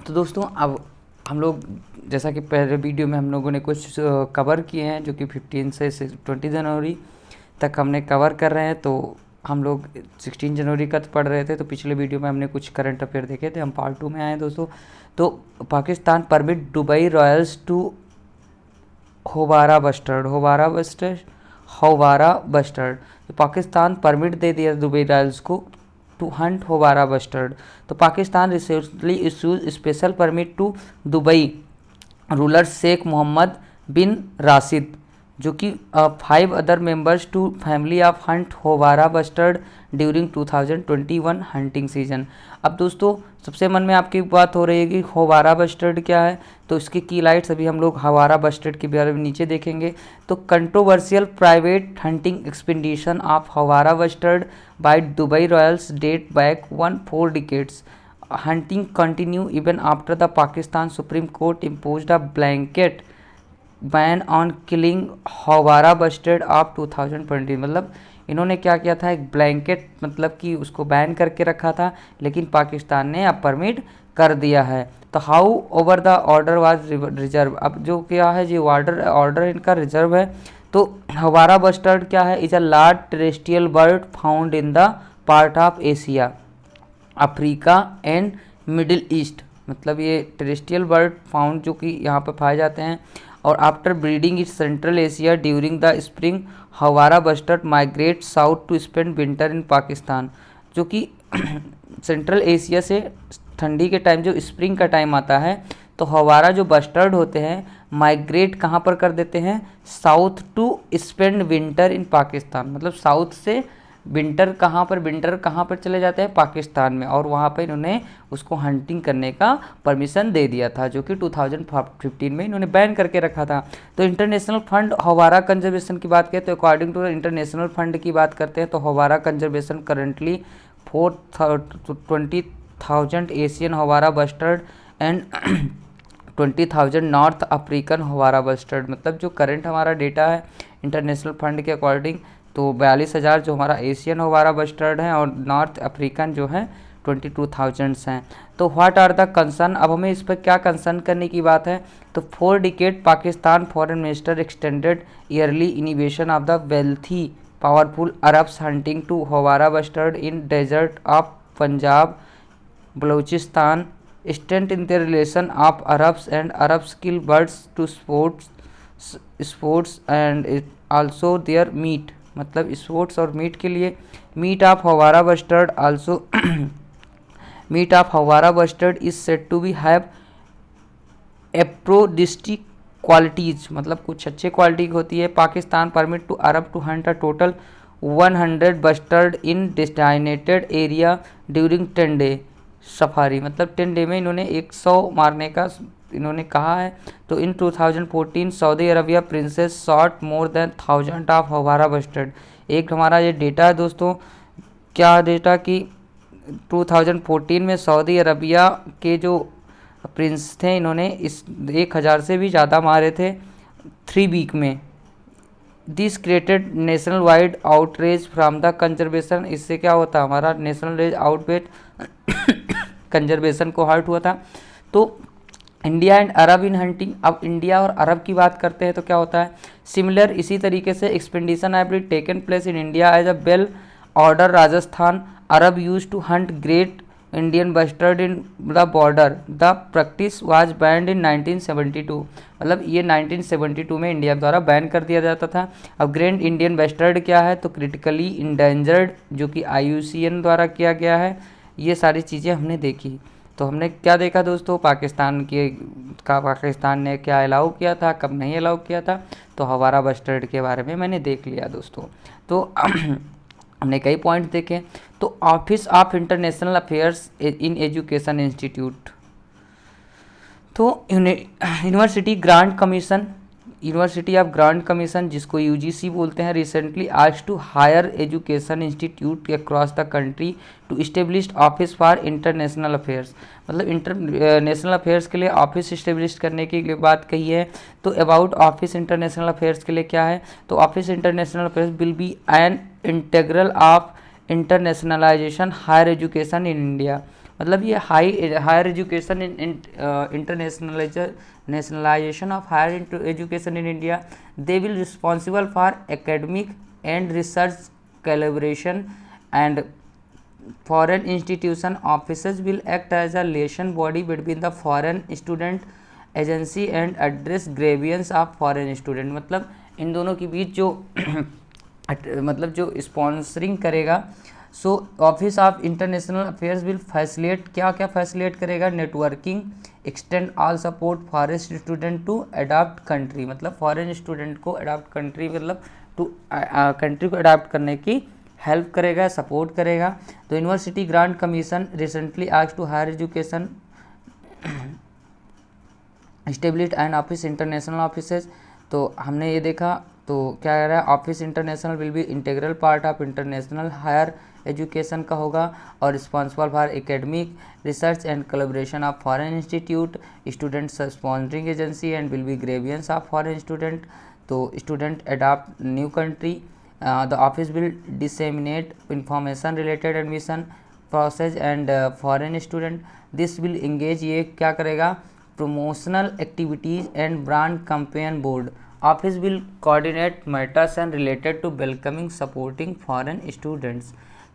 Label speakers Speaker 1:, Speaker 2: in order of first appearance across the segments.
Speaker 1: तो दोस्तों अब हम लोग जैसा कि पहले वीडियो में हम लोगों ने कुछ कवर किए हैं जो कि 15 से 20 जनवरी तक हमने कवर कर रहे हैं। तो हम लोग 16 जनवरी का पढ़ रहे थे, तो पिछले वीडियो में हमने कुछ करंट अफेयर देखे थे। हम पार्ट 2 में आए हैं दोस्तों। तो Pakistan permit Dubai royals to houbara bustard. तो पाकिस्तान परमिट दे दिया दुबई रॉयल्स को टू हंट होवारा बस्टर्ड। तो Pakistan recently issues special permit to Dubai ruler Sheikh Mohammed bin Rashid, जो कि 5 other members to family of hunt houbara bustard during 2021 hunting season. अब दोस्तों सबसे मन में आपकी बात हो रही है कि होवारा बस्टर्ड क्या है, तो इसकी की लाइट्स अभी हम लोग होवारा बस्टर्ड के बारे में नीचे देखेंगे। तो controversial private hunting expedition of houbara bustard by Dubai royals date back 4 decades. Hunting continue even after the Pakistan Supreme Court imposed a blanket ban on killing houbara bustard of 2020। मतलब इन्होंने क्या किया था, एक ब्लैंकेट मतलब कि उसको ban करके रखा था, लेकिन पाकिस्तान ने अब परमिट कर दिया है। तो how over the order was reserve. अब जो क्या है जो ऑर्डर इनका रिजर्व है। तो होवारा बस्टर्ड क्या है, is a large terrestrial bird found in the part of Asia, Africa and middle east. मतलब ये टेरेस्ट्रियल बर्ड फाउंड जो कि यहाँ पर पाए जाते हैं। और after breeding it central Asia during the spring houbara bustard migrate south to spend winter in Pakistan. जो कि सेंट्रल एशिया से ठंडी के टाइम जो स्प्रिंग का टाइम आता है, तो होवारा जो बस्टर्ड होते हैं माइग्रेट कहाँ पर कर देते हैं, south to spend winter in Pakistan. मतलब साउथ से विंटर कहाँ पर चले जाते हैं, पाकिस्तान में। और वहाँ पर इन्होंने उसको हंटिंग करने का परमिशन दे दिया था, जो कि 2015 में इन्होंने बैन करके रखा था। तो इंटरनेशनल फंड होवारा कंजर्वेशन की बात करें तो अकॉर्डिंग टू इंटरनेशनल फंड की बात करते हैं तो houbara conservation currently 20,000 Asian houbara bustard and 20,000 north African houbara bustard. मतलब जो करंट हमारा डेटा है इंटरनेशनल फंड के अकॉर्डिंग, तो 42,000 जो हमारा एशियन होवारा बस्टर्ड है और नॉर्थ अफ्रीकन जो है 22,000 हैं। तो व्हाट आर द कंसर्न। अब हमें इस पर क्या कंसर्न करने की बात है, तो 4 decade Pakistan foreign minister extended yearly invitation of the wealthy powerful Arabs hunting to houbara bustard in desert of Punjab Balochistan stent in the relation of Arabs and Arabs kill birds to sports and also their meat. मतलब sports और meat के लिए meat of houbara bustard also meat of houbara bustard is said to be have aphrodisiac qualities. मतलब कुछ अच्छे quality की होती है। Pakistan permit to Arab to hunt a total 100 bustard in destinated area during 10 day safari. मतलब 10 day में इन्होंने 100 मारने का इन्होंने कहा है। तो in 2014 Saudi Arabia princes shot more than 1000 of houbara bustard. एक हमारा ये डेटा है दोस्तों, क्या डेटा कि 2014 में सऊदी अरबिया के जो प्रिंस थे इन्होंने इस 1000 से भी ज़्यादा मारे थे 3 वीक में। This created national wide outreach from the conservation. इससे क्या होता, हमारा नेशनल रेज आउटरीच कंजर्वेशन को हर्ट हुआ था। तो India and Arab in hunting. अब इंडिया और अरब की बात करते हैं तो क्या होता है, सिमिलर इसी तरीके से expedition have been taken place in India as a well order Rajasthan Arab use to hunt great Indian bustard in the border. The practice was banned in 1972। मतलब ये 1972 में इंडिया द्वारा बैन कर दिया जाता था। अब ग्रेट इंडियन बस्टर्ड क्या है, तो क्रिटिकली इंडेंजर्ड जो कि IUCN द्वारा किया गया है। ये सारी चीज़ें हमने देखी। तो हमने क्या देखा दोस्तों, पाकिस्तान ने क्या अलाउ किया था, कब नहीं अलाउ किया था। तो होवारा बस्टर्ड के बारे में मैंने देख लिया दोस्तों। तो हमने कई पॉइंट देखे। तो office of international affairs in education institute. तो यूनिवर्सिटी ऑफ ग्रांट कमीशन जिसको UGC बोलते हैं, recently asked to higher education institute across the country to establish office for international affairs. मतलब इंटरनेशनल अफेयर्स के लिए ऑफिस इस्टेब्लिश करने की लिए बात कही है। तो अबाउट ऑफिस इंटरनेशनल अफेयर्स के लिए क्या है, तो office international affairs will be an integral of internationalization higher education in India. मतलब ये higher education internationalization of higher education in India. They will responsible for academic and research collaboration, and foreign institution offices will act as a liaison body between the foreign student agency and address grievances of foreign student. मतलब इन दोनों के बीच जो मतलब जो sponsoring करेगा, so office of international affairs will facilitate, क्या क्या फैसिलिटेट करेगा, networking, extend all support foreign student to adopt country, मतलब फॉरेन स्टूडेंट को अडॉप्ट कंट्री मतलब टू कंट्री को अडॉप्ट करने की हेल्प करेगा, सपोर्ट करेगा. तो university grant commission recently asked to higher education established and office international offices. तो हमने ये देखा, तो क्या कह रहा है, office international will be integral part of international higher education का होगा और responsible for academic research and collaboration of foreign institute, student sponsoring agency and will be grievance of foreign student. तो student adopt new country, the office will disseminate information related admission process and foreign student. This will engage, ये क्या करेगा, promotional activities and brand campaign board. Office will coordinate matters and related to welcoming supporting foreign students.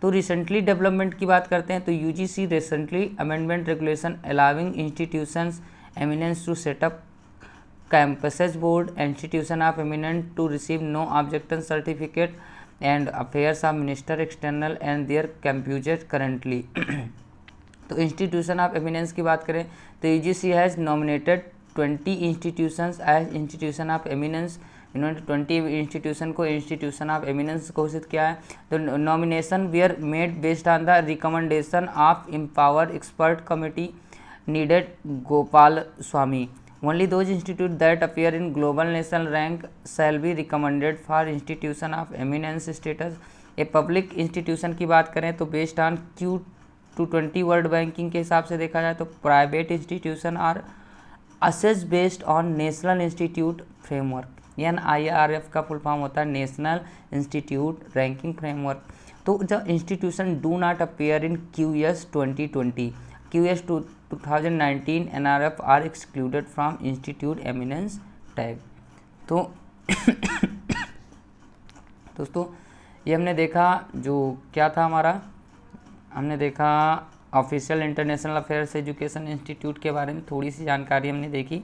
Speaker 1: तो recently development की बात करते हैं तो UGC recently amendment regulation allowing institutions eminence to set up campuses board, institution of eminent to receive no objection certificate and affairs of minister external and their confusion currently. तो institution of eminence की बात करें तो UGC has nominated 20 institutions as institution of eminence. इन्होंने 20 institution को institution of eminence घोषित किया है. तो nomination were made based on the recommendation of empower expert committee needed Gopal Swami. Only those institute that appear in global national rank shall be recommended for institution of eminence status. A public institution की बात करें तो based on Q220 world banking के हिसाब से देखा जाए तो private institution are assess based on national institute framework. NIRF का फुल फॉर्म होता है नेशनल इंस्टीट्यूट रैंकिंग फ्रेमवर्क. तो the institution do not appear in QS 2020, QS 2019 NRF are excluded from institute eminence tag. तो दोस्तों ये हमने देखा जो क्या था हमारा, हमने देखा official international affairs education institute के बारे में थोड़ी सी जानकारी हमने देखी.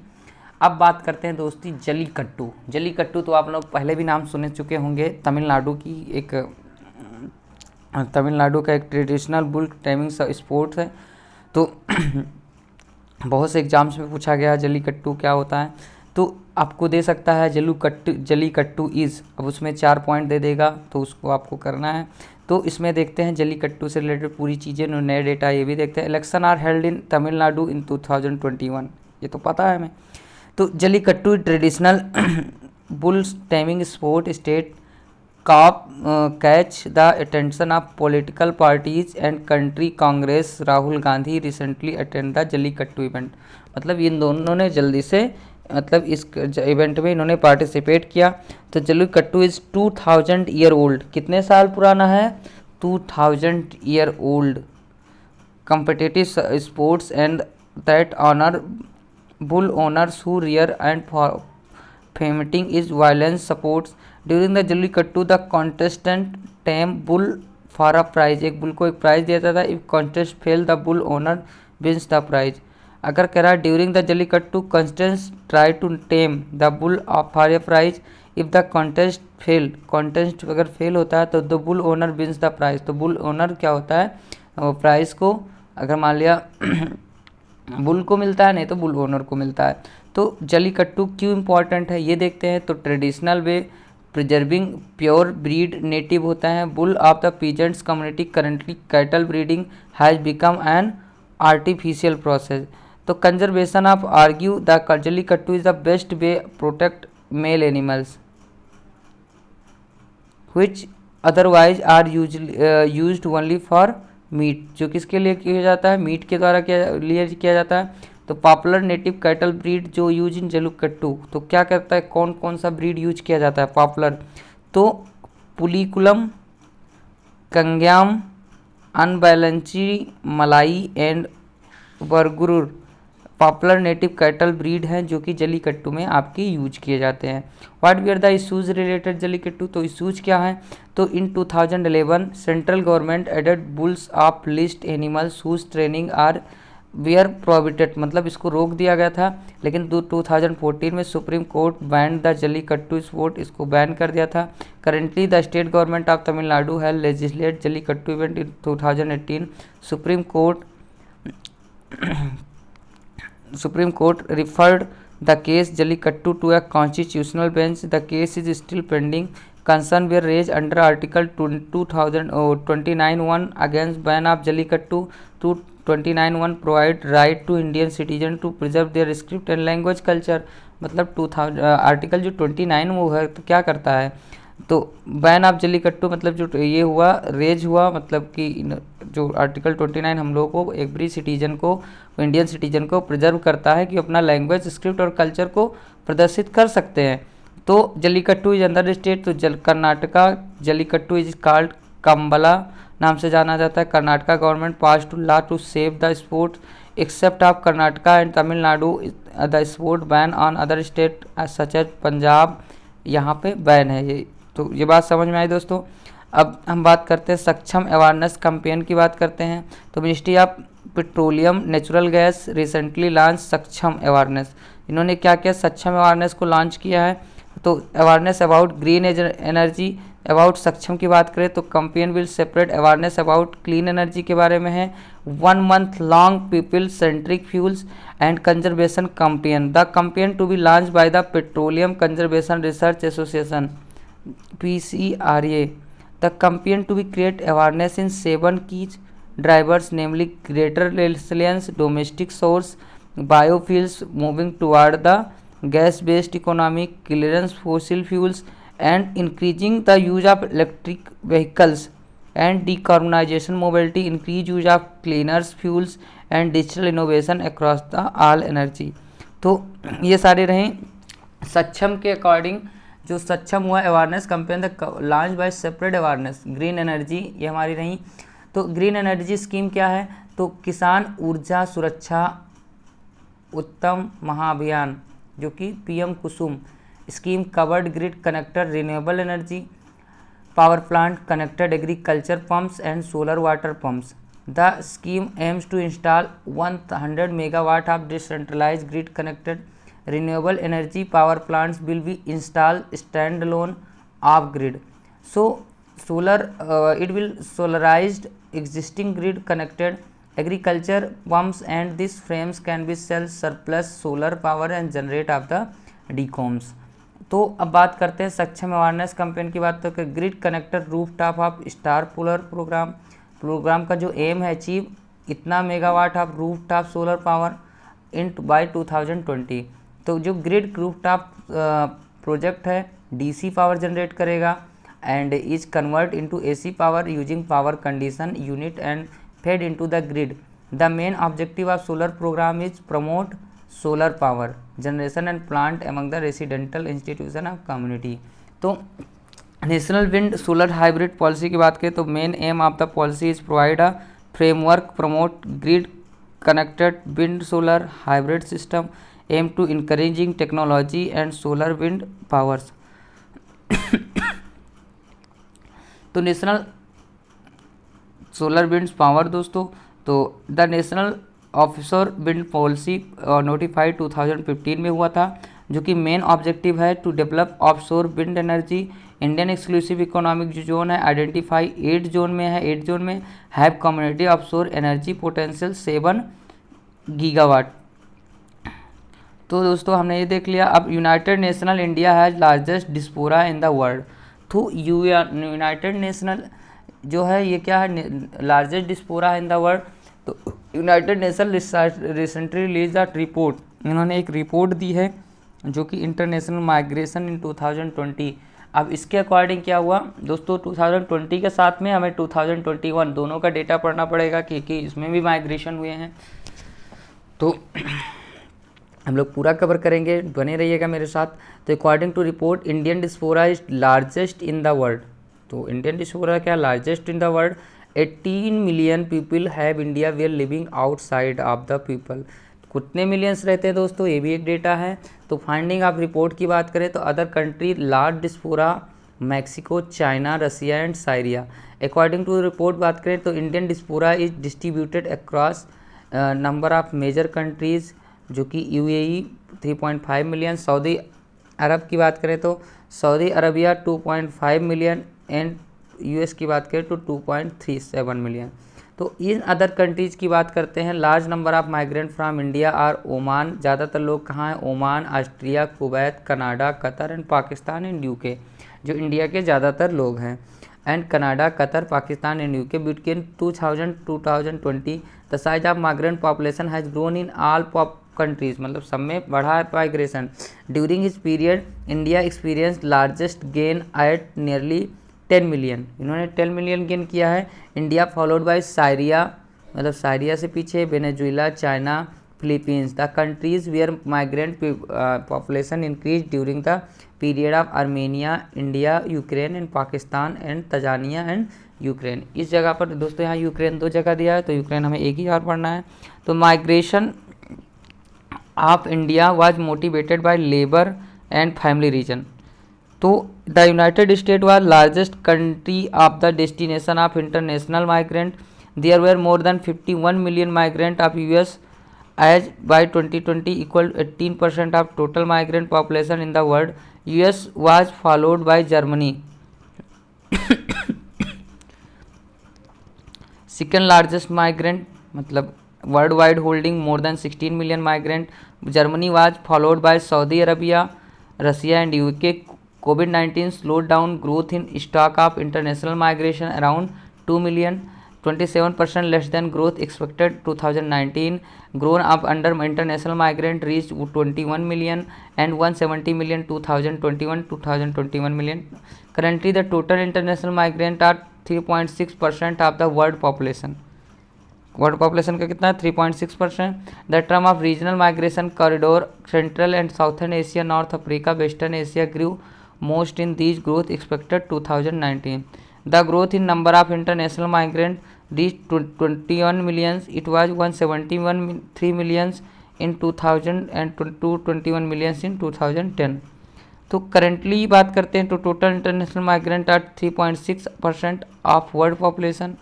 Speaker 1: अब बात करते हैं दोस्ती जल्लीकट्टू. जल्लीकट्टू तो आप लोग पहले भी नाम सुन चुके होंगे. तमिलनाडु का एक ट्रेडिशनल बुल टेमिंग स्पोर्ट्स है. तो बहुत से एग्जाम्स में पूछा गया जल्लीकट्टू क्या होता है. तो आपको दे सकता है जल्लीकट्टू इज़, अब उसमें 4 पॉइंट दे देगा तो उसको आपको करना है. तो इसमें देखते हैं जल्लीकट्टू से रिलेटेड पूरी चीज़ें, नए डेटा ये भी देखते हैं. Election are held in Tamil Nadu in 2021, ये तो पता है हमें. तो jallikattu traditional bull taming sport state cop catch the attention of political parties and country Congress. Rahul Gandhi recently attend the jallikattu event. मतलब इन दोनों ने जल्दी से मतलब इस इवेंट में इन्होंने पार्टिसिपेट किया. तो जल्लीकट्टू इज़ 2000 ईयर ओल्ड, कितने साल पुराना है, 2000 year old competitive sports and that honor bull owners who rear and fainting is violence supports. During the Jallikattu the contestant tame bull for a prize. एक bull को एक prize दिया जाता है. If contest fail the bull owner wins the prize. अगर कह रहा है during the Jallikattu contest try to tame the bull for a prize. If the contest fail, contest अगर फेल होता है तो the bull owner wins the prize. तो bull owner क्या होता है, प्राइज़ को अगर मान लिया बुल को मिलता है, नहीं तो बुल ओनर को मिलता है. तो जल्लीकट्टू क्यों इम्पॉर्टेंट है ये देखते हैं. तो traditional way preserving pure breed native होता है. Bull of the peasants community currently cattle breeding has become an artificial process. तो conservation of argue the jallikattu is the best way protect male animals which otherwise are used only for meat. जो किसके लिए किया जाता है, meet के द्वारा किया जाता है. तो पॉपुलर नेटिव कैटल ब्रीड जो यूज इन जल्लीकट्टू, तो क्या करता है, कौन कौन सा ब्रीड यूज किया जाता है, पॉपुलर. तो पुलिकुलम, कंग्याम, अनबैलेंची, मलाई and Bargur popular native cattle breed हैं जो कि जल्लीकट्टू में आपके यूज किए जाते हैं। What we are the issues related Jallikattu, तो इशूज क्या हैं, तो in 2011 central government added bulls of list animals whose training are were prohibited, मतलब इसको रोक दिया गया था, लेकिन 2014 में supreme court banned the Jallikattu sport, इसको बैन कर दिया था। Currently the state government of Tamil Nadu has legislate Jallikattu event in 2018। Supreme Court referred the case Jallikattu to a constitutional bench. The case is still pending. Concern were raised under Article 29(1) against ban of Jallikattu. 29(1) provide right to Indian citizen to preserve their script and language culture. मतलब 2000 article जो 29 वो है तो क्या करता है, तो ban of jallikattu मतलब जो ये हुआ रेज हुआ, मतलब कि जो आर्टिकल 29 हम लोगों को एवरी सिटीजन को, इंडियन सिटीजन को प्रिजर्व करता है कि अपना लैंग्वेज स्क्रिप्ट और कल्चर को प्रदर्शित कर सकते हैं। तो जल्लीकट्टू इज अंदर स्टेट, तो कर्नाटका जल्लीकट्टू इज कॉल्ड कंबला नाम से जाना जाता है। Karnataka government pass to law to save the sport except of Karnataka and Tamil Nadu the sport ban on other state such as Punjab, यहाँ पे बैन है ये। तो ये बात समझ में आई दोस्तों। अब हम बात करते हैं सक्षम अवेयरनेस कैंपेन की बात करते हैं। तो ministry of petroleum natural gas recently launch सक्षम अवेयरनेस, इन्होंने क्या किया, सक्षम अवेयरनेस को लॉन्च किया है। तो awareness about green energy, about Saksham की बात करें तो campaign will separate awareness about clean energy के बारे में है। 1 month long people centric fuels and conservation campaign, the campaign to be launch by the petroleum conservation research association PCRA. The campaign to be create awareness in 7 key drivers, namely greater resilience, domestic source, biofuels moving toward the gas-based economy, clearance fossil fuels, and increasing the use of electric vehicles and decarbonization mobility, increase use of cleaner fuels and digital innovation across the all energy. तो ये सारे रहे सक्षम के according. जो सक्षम हुआ awareness campaign launch by separate awareness green energy, ये हमारी रही। तो ग्रीन एनर्जी स्कीम क्या है, तो किसान ऊर्जा सुरक्षा उत्तम महाअभियान जो कि PM Kusum scheme, covered grid connector renewable energy power plant connected agriculture pumps and solar water pumps. The scheme aims to install 100 megawatt of decentralised grid connected renewable energy power plants will be installed standalone off grid. So it will solarized existing grid connected agriculture pumps and these frames can be sell surplus solar power and generate of the DCOMs. तो अब बात करते हैं सक्षम awareness campaign की बात, तो grid connector roof top of star puller programme का जो एम है अचीव इतना megawatt of roof top solar power in by 2020। तो जो ग्रिड रूफटॉप प्रोजेक्ट है DC पावर जनरेट करेगा and is convert into AC power using power condition unit and fed into the grid. The main objective of solar programme is promote solar power generation and plant among the residential institution of community. तो national wind solar hybrid policy की बात करें तो main M of the policy is provide a framework promote grid connected wind solar hybrid system aim to encouraging technology and solar wind powers. तो national solar wind power दोस्तों, तो the national offshore wind policy notified 2015 में हुआ था, जो कि main objective है to develop offshore wind energy. Indian exclusive economic जो जोन है आइडेंटिफाई 8 जोन में है, 8 जोन में have community offshore energy potential 7 gigawatt. तो दोस्तों हमने ये देख लिया। अब United National India has largest diaspora in the world. तो यूनाइटेड नेशनल जो है ये क्या है, largest diaspora in the world. तो United nation recently release the report, इन्होंने एक रिपोर्ट दी है जो कि इंटरनेशनल माइग्रेशन इन 2020। अब इसके अकॉर्डिंग क्या हुआ दोस्तों, 2020 के साथ में हमें 2021 दोनों का डेटा पढ़ना पड़ेगा कि इसमें भी माइग्रेशन हुए हैं। तो हम लोग पूरा कवर करेंगे, बने रहिएगा मेरे साथ। तो according to report Indian diaspora is largest in the world. तो इंडियन डिस्पोरा क्या largest in the world 18 million people have India where living outside of the people. कितने मिलियंस रहते हैं दोस्तों, ये भी एक डेटा है। तो फाइंडिंग ऑफ रिपोर्ट की बात करें तो other country large diaspora Mexico, China, Russia and Syria. According to report बात करें तो Indian diaspora is distributed across number of major countries, जो कि यूएई 3.5 मिलियन, सऊदी अरब की बात करें तो Saudi Arabia 2.5 million and US की बात करें तो 2.37 मिलियन। तो इन अदर कंट्रीज़ की बात करते हैं। Large number of migrant from India are Oman. ज़्यादातर लोग कहाँ हैं, Oman, Austria, Kuwait, Canada, Qatar and Pakistan and UK, जो इंडिया के ज़्यादातर लोग हैं। And Canada, Qatar, Pakistan and UK. Between 2000-2020 the size of migrant population has grown in all countries, मतलब सब में बढ़ा है migration. During his period India experience largest gain at nearly 10 million. इन्होंने 10 मिलियन गेन किया है। इंडिया फॉलोड बाय साइरिया, मतलब Syria से पीछे Venezuela, China, Philippines. The countries where migrant population increase during the period of Armenia, India, Ukraine and Pakistan and Tanzania and Ukraine. इस जगह पर दोस्तों यहाँ यूक्रेन 2 जगह दिया है, तो यूक्रेन हमें एक ही और पढ़ना है। तो migration of India was motivated by labour and family reason. तो the United State was largest country of the destination of international migrant. There were more than 51 million migrant of US as by 2020 equal 18% of total migrant population in the world. US was followed by Germany, second largest migrant, मतलब world wide holding more than 16 million migrant. Germany was followed by Saudi Arabia, Russia and UK. COVID-19 slowed down growth in stock of international migration around 2 million, 27% less than growth expected 2019. Grown up under international migrant reached 21 million and 170 million 2021 million. Currently, the total international migrant are 3.6% of the world population. World population का कितना है, 3.6%। The term of regional migration corridor central and southern Asia, north Africa, western Asia grew most in these growth expected 2019. The growth in number of international migrants reached 21 millions. It was 171.3 millions in 2000 and 221 millions in 2010. तो currently बात करते हैं तो total international migrant are 3.6% of world population.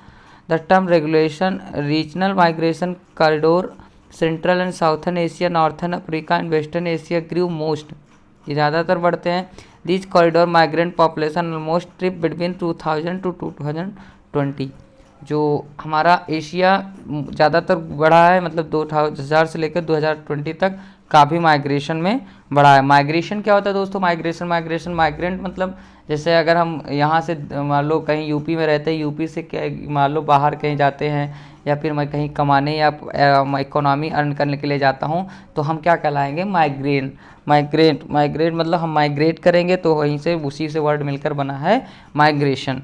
Speaker 1: The term regulation regional migration corridor central and southern Asia, northern Africa and western Asia grew most, ये ज़्यादातर बढ़ते हैं। This corridor migrant population almost trip between 2000 to 2020। जो हमारा Asia ज़्यादातर बढ़ा है, मतलब 2000 से लेकर 2020 तक काफ़ी माइग्रेशन में बढ़ा है। माइग्रेशन क्या होता है दोस्तों, माइग्रेंट मतलब जैसे अगर हम यहाँ से मान लो कहीं यूपी में रहते हैं, यूपी से मान लो बाहर कहीं जाते हैं, या फिर मैं कहीं कमाने या इकोनॉमी अर्न करने के लिए जाता हूँ, तो हम क्या कहलाएंगे, माइग्रेट मतलब हम माइग्रेट करेंगे, तो वहीं से उसी से वर्ड मिलकर बना है माइग्रेशन।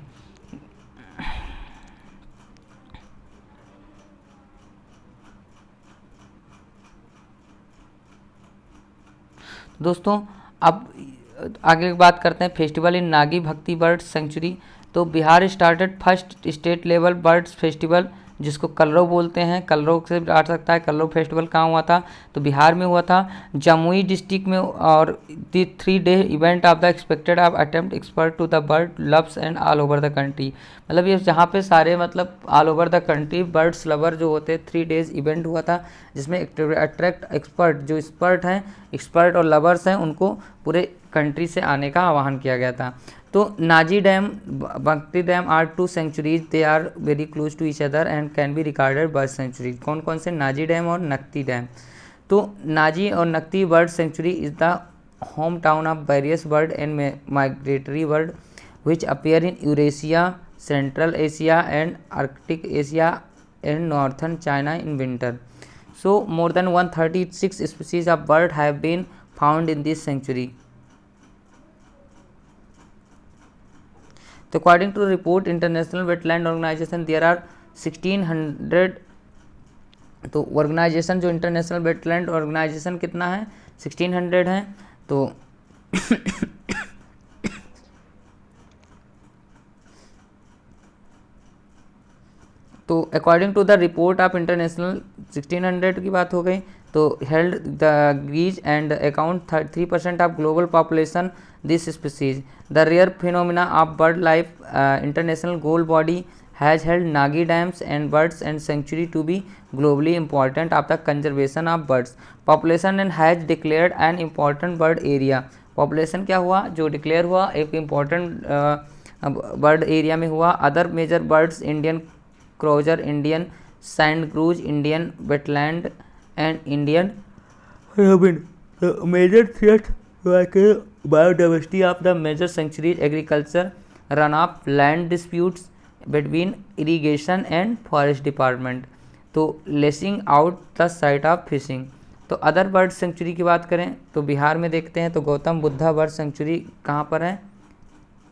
Speaker 1: दोस्तों अब आगे बात करते हैं फेस्टिवल इन नागी भक्ति बर्ड सेंचुरी। तो Bihar started first state level birds festival, जिसको कलरव बोलते हैं, कलरव से आ सकता है। कलरव फेस्टिवल कहाँ हुआ था, तो बिहार में हुआ था, जमुई डिस्ट्रिक्ट में। और the 3 day event of the expected of attempt expert to the bird loves and all over the country, मतलब ये जहाँ पे सारे मतलब all over the country birds lover जो होते हैं 3 डेज इवेंट हुआ था, जिसमें अट्रैक्ट एक्सपर्ट जो एक्सपर्ट और लवर्स हैं, उनको पूरे कंट्री से आने का आह्वान किया गया था। तो Nagi dam, Bhakti dam are 2 centuries, they are very close to each other and can be recorded bird centuries. कौन कौन से, नाजी डैम और नक्ती डैम। तो नाजी और Nakti bird sanctuary is the home town of various bird and migratory bird which appear in Eurasia, central Asia and Arctic Asia and northern China in winter. So more than 136 species of bird have been found in this sanctuary. So according to the report International Wetland Organization, there are 1600, तो organisation जो international wetland organisation कितना है, 1600 है। तो तो according to the report of international 1600 की बात हो गई, तो held the grease and account 3% of global population this species. The rare phenomena of bird life international goal body has held Nagi dams and birds and century to be globally important of the conservation of birds population and has declared an important bird area. Population क्या हुआ जो declare हुआ, एक important bird area में हुआ। Other major birds Indian courser, Indian sandgrouse, Indian wetland and Indian robin. Major threat biodiversity of the major sanctuaries, agriculture, run off land disputes between irrigation and forest department, तो leasing out the site of fishing. तो other bird sanctuary की बात करें तो बिहार में देखते हैं, तो गौतम बुद्धा बर्ड सेंचुरी कहाँ पर है,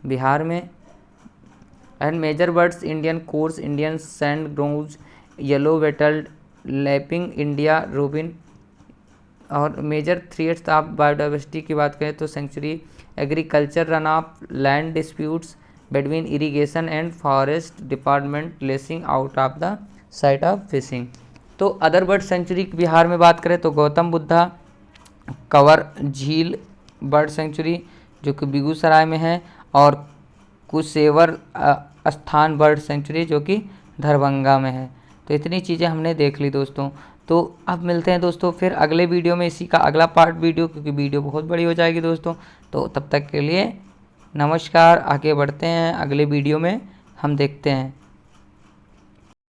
Speaker 1: बिहार में। And major birds Indian courser, Indian sandgrouse, yellow wattled, lapwing India robin. और मेजर थ्रेट्स ऑफ बायोडाइवर्सिटी की बात करें तो sanctuary, agriculture, run off land disputes between irrigation and forest department, leasing out of the site of fishing. तो other bird sanctuary Bihar में बात करें तो गौतम बुद्धा कंवर झील बर्ड सेंचुरी जो कि बेगूसराय में है, और कुशेवर स्थान बर्ड सेंचुरी जो कि दरभंगा में है। तो इतनी चीज़ें हमने देख ली दोस्तों। तो अब मिलते हैं दोस्तों फिर अगले वीडियो में, इसी का अगला पार्ट वीडियो, क्योंकि वीडियो बहुत बड़ी हो जाएगी दोस्तों। तो तब तक के लिए नमस्कार, आगे बढ़ते हैं, अगले वीडियो में हम देखते हैं।